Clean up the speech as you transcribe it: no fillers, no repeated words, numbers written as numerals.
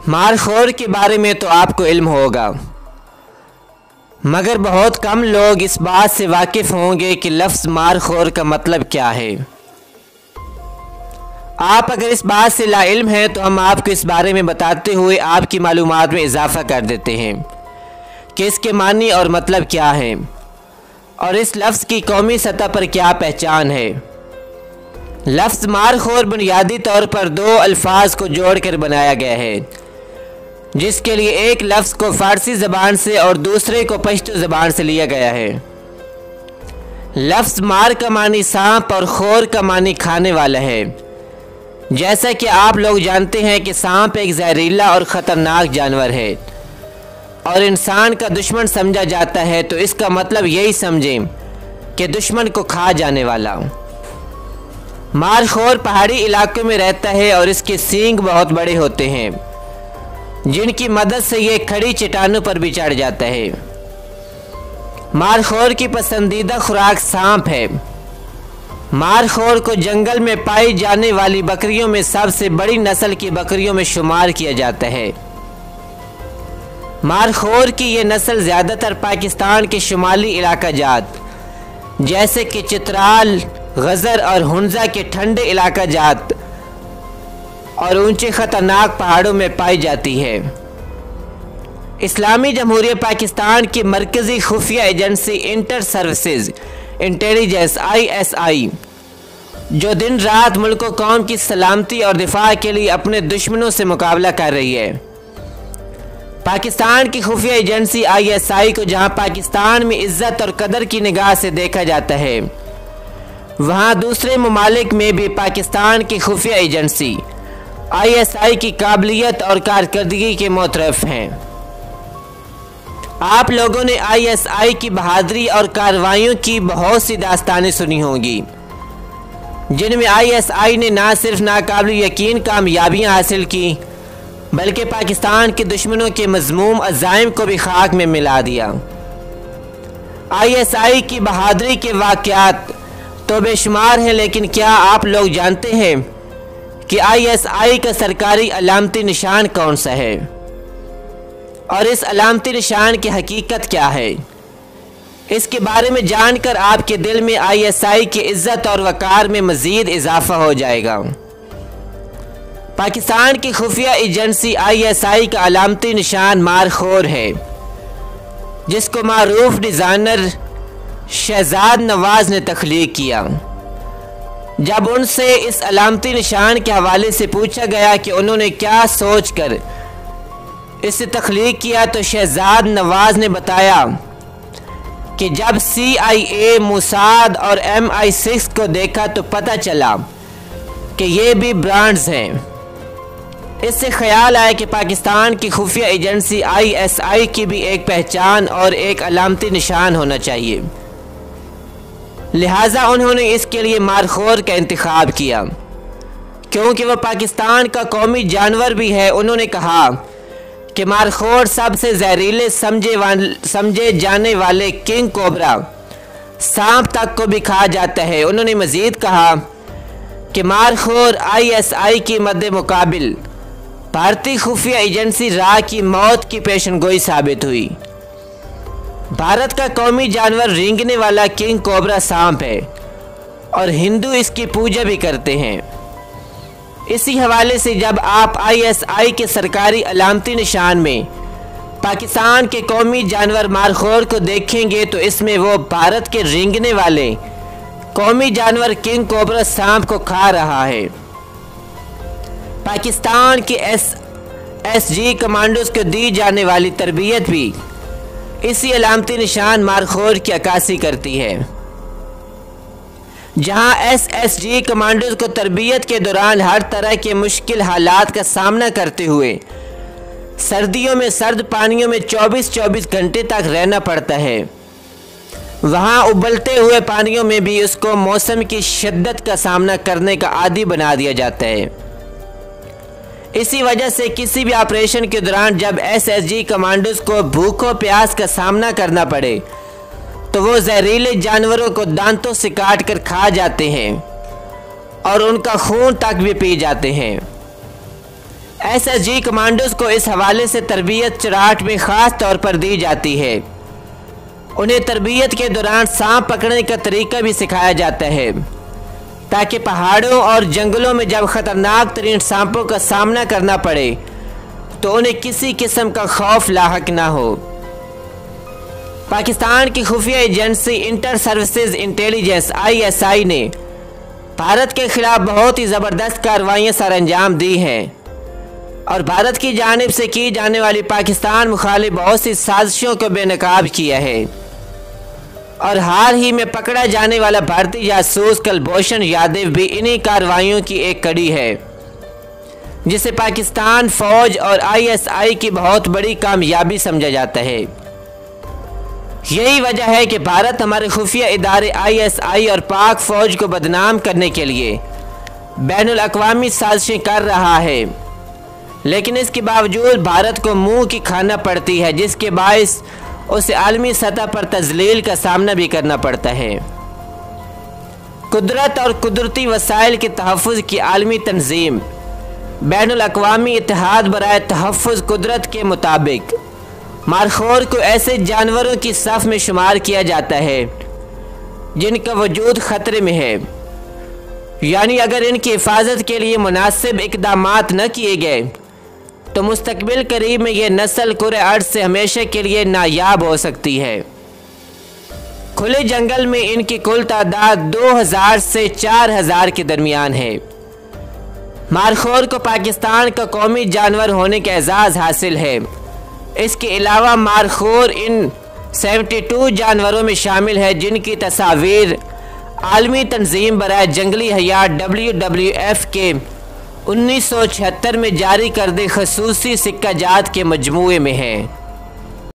Markhor के बारे में तो आपको इल्म होगा, मगर बहुत कम लोग इस बात से वाकिफ़ होंगे कि लफ्ज़ मारखोर का मतलब क्या है। आप अगर इस बात से लाइल्म हैं तो हम आपको इस बारे में बताते हुए आपकी मालूमात में इजाफ़ा कर देते हैं कि इसके मानी और मतलब क्या है और इस लफ्ज़ की कौमी सतह पर क्या पहचान है। लफ्ज़ मारखोर बुनियादी तौर पर दो अल्फाज को जोड़कर बनाया गया है, जिसके लिए एक लफ्ज़ को फ़ारसी ज़बान से और दूसरे को पश्तो ज़बान से लिया गया है। लफ्ज़ मार का मानी सांप और खोर का मानी खाने वाला है। जैसा कि आप लोग जानते हैं कि सांप एक जहरीला और ख़तरनाक जानवर है और इंसान का दुश्मन समझा जाता है, तो इसका मतलब यही समझें कि दुश्मन को खा जाने वाला। मारखोर पहाड़ी इलाकों में रहता है और इसके सींग बहुत बड़े होते हैं, जिनकी मदद से ये खड़ी चट्टानों पर भी चढ़ जाता है। मारखोर की पसंदीदा खुराक सांप है। मारखोर को जंगल में पाई जाने वाली बकरियों में सबसे बड़ी नस्ल की बकरियों में शुमार किया जाता है। मारखोर की ये नस्ल ज़्यादातर पाकिस्तान के शुमाली इलाका जात जैसे कि चित्राल, गज़र और हुंजा के ठंडे इलाका जात और ऊंचे ख़तरनाक पहाड़ों में पाई जाती है। इस्लामी जमहूरिया पाकिस्तान की मरकज़ी खुफिया agency inter services intelligence ISI, जो दिन रात मुल्क व कौम की सलामती और दिफा के लिए अपने दुश्मनों से मुकाबला कर रही है। पाकिस्तान की खुफिया एजेंसी ISI को जहां पाकिस्तान में इज्जत और कदर की निगाह से देखा जाता है, वहां दूसरे ममालिक में भी पाकिस्तान की खुफिया एजेंसी ISI की काबिलियत और कारकर्दगी के मोतरफ हैं। आप लोगों ने ISI की बहादुरी और कार्रवाइयों की बहुत सी दास्तानें सुनी होंगी, जिनमें ISI ने न सिर्फ नाकाबिल यकीन कामयाबियाँ हासिल की, बल्कि पाकिस्तान के दुश्मनों के मज़मूम अज़ाइम को भी खाक में मिला दिया। ISI की बहादुरी के वाक़यात तो बेशुमार हैं, लेकिन क्या आप लोग जानते हैं कि ISI का सरकारी अलामती निशान कौन सा है और इस अलामती निशान की हकीकत क्या है? इसके बारे में जानकर आपके दिल में ISI की इज्जत और वक़ार में मज़ीद इजाफ़ा हो जाएगा। पाकिस्तान की खुफिया एजेंसी ISI का अलामती निशान मारखोर है, जिसको मारूफ डिज़ाइनर शहजाद नवाज ने तख्लीक किया। जब उनसे इस अलामती निशान के हवाले से पूछा गया कि उन्होंने क्या सोच कर इसे तख्लीक किया, तो शहजाद नवाज ने बताया कि जब CIA, मोसाद और MI6 को देखा तो पता चला कि ये भी ब्रांड्स हैं। इससे ख्याल आया कि पाकिस्तान की खुफिया एजेंसी ISI की भी एक पहचान और एक अलामती निशान होना चाहिए। लिहाजा उन्होंने इसके लिए मारखोर का इंतखाब किया, क्योंकि वह पाकिस्तान का कौमी जानवर भी है। उन्होंने कहा कि मारखोर सबसे जहरीले समझे जाने वाले किंग कोबरा सांप तक को भी खा जाता है। उन्होंने मज़ीद कहा कि मारखोर ISI की मद्दे मुकाबिल भारतीय खुफिया एजेंसी रा की मौत की पेशनगोई साबित हुई। भारत का कौमी जानवर रेंगने वाला किंग कोबरा सांप है और हिंदू इसकी पूजा भी करते हैं। इसी हवाले से जब आप ISI के सरकारी अलामती निशान में पाकिस्तान के कौमी जानवर मारखोर को देखेंगे, तो इसमें वो भारत के रेंगने वाले कौमी जानवर किंग कोबरा सांप को खा रहा है। पाकिस्तान के SSG कमांडोज को दी जाने वाली तरबियत भी इसी अलामती निशान मारखोर की अक्कासी करती है। जहां SSG कमांडोज को तरबियत के दौरान हर तरह के मुश्किल हालात का सामना करते हुए सर्दियों में सर्द पानियों में 24-24 घंटे तक रहना पड़ता है, वहां उबलते हुए पानियों में भी उसको मौसम की शिद्दत का सामना करने का आदी बना दिया जाता है। इसी वजह से किसी भी ऑपरेशन के दौरान जब SSG कमांडोज को भूखों प्यास का सामना करना पड़े, तो वो जहरीले जानवरों को दांतों से काट कर खा जाते हैं और उनका खून तक भी पी जाते हैं। SSG कमांडोज को इस हवाले से तरबियत चराट में ख़ास तौर पर दी जाती है। उन्हें तरबियत के दौरान सांप पकड़ने का तरीका भी सिखाया जाता है ताकि पहाड़ों और जंगलों में जब ख़तरनाक तरीन सांपों का सामना करना पड़े तो उन्हें किसी किस्म का खौफ लाहक ना हो। पाकिस्तान की खुफिया agency inter services intelligence ISI ने भारत के खिलाफ बहुत ही ज़बरदस्त कार्रवाइयाँ सर अंजाम दी हैं और भारत की जानिब से की जाने वाली पाकिस्तान मुखालिफ बहुत सी साजिशों को बेनकाब किया है। और हाल ही में पकड़ा जाने वाला भारतीय जासूस कुलभूषण यादव भी इन्हीं कार्रवाइयों की एक कड़ी है, जिसे पाकिस्तान फौज और ISI की बहुत बड़ी कामयाबी समझा जाता है। यही वजह है कि भारत हमारे खुफिया इदारे ISI और पाक फौज को बदनाम करने के लिए बैनुल अक़वामी साजिशें कर रहा है, लेकिन इसके बावजूद भारत को मुंह की खाना पड़ती है, जिसके बायस उसे आलमी सतह पर तज़लील का सामना भी करना पड़ता है। कुदरत और कुदरती वसाइल के तहफ़्फ़ुज़ की आलमी तंजीम बैनुल अक़वामी इत्तेहाद बराए तहफ़्फ़ुज़ कुदरत के मुताबिक मारखोर को ऐसे जानवरों की सफ़ में शुमार किया जाता है जिनका वजूद ख़तरे में है, यानी अगर इनकी हिफाजत के लिए मुनासिब इक़दामात न किए गए तो मुस्तक़बिल करीब में यह नस्ल कुरे अर्ज़ से हमेशा के लिए नायाब हो सकती है। खुले जंगल में इनकी कुल तादाद 2000 से 4000 के दरमियान है। मारखोर को पाकिस्तान का कौमी जानवर होने का एजाज़ हासिल है। इसके अलावा मारखोर इन 72 जानवरों में शामिल है जिनकी तस्वीर आलमी तंजीम बराए जंगली हयात WWF के 1976 में जारी करदे खसूसी सिक्का जात के मजमूए में है।